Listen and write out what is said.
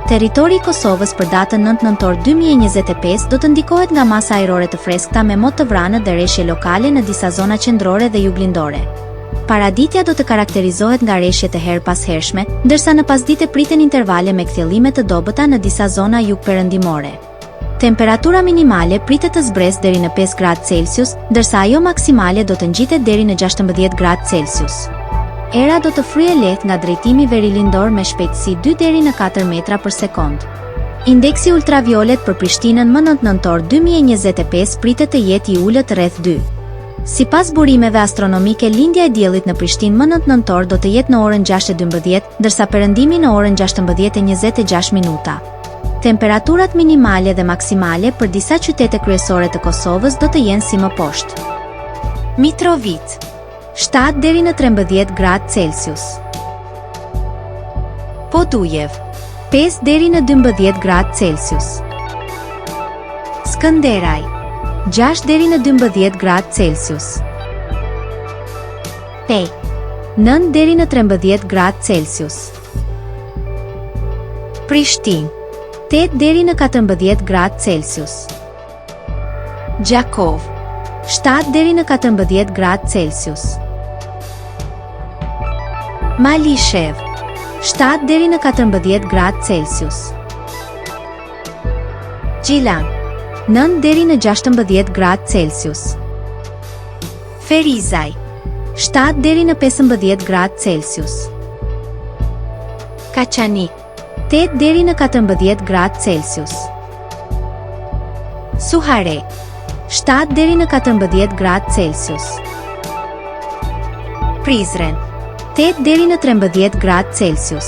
Territori i Kosovës për datën 9 nëntor 2025 do të ndikohet nga masa ajrore të freskëta me mot të vranë dhe reshje lokale në disa zona qendrore dhe juglindore. Paraditja do të karakterizohet nga reshje të her pas hershme, ndërsa në pasdite priten intervale me kthjellime të dobëta në disa zona jugperëndimore. Temperatura minimale pritet të zbresë deri në 5 gradë Celsius, ndërsa ajo maksimale do të ngjitet deri në 16 gradë Celsius. Era do të fryejë lehtë nga drejtimi verilindor me shpejtësi 2 deri në 4 metra për sekond. Indeksi ultraviolet për Prishtinën më 9 nëntor 2025 pritet të jetë i ulët rreth 2. Sipas burimeve astronomike, lindja e diellit në Prishtinë më 9 nëntor do të jetë në orën 6:12, ndërsa perëndimi në orën 16:26 minuta. Temperaturat minimale dhe maksimale për disa qytete kryesore të Kosovës do të jenë si më poshtë. Mitrovica 7 deri në 13 gradë Celsius. Podujev 5 deri në 12 gradë Celsius. Skënderaj 6 deri në 12 gradë Celsius. Pej 9 deri në 13 gradë Celsius. Prishtinë 8 deri në 14 gradë Celsius. Gjakov 7 deri në 14 gradë Celsius. Malishev 7 deri në 14 gradë Celsius. Gjilan 9 deri në 16 gradë Celsius. Ferizaj 7 deri në 15 gradë Celsius. Kaçanik 8 deri në 14 gradë Celsius. Suhare 7 deri në 14 gradë Celsius. Prizren 8 deri në 13 gradë Celsius.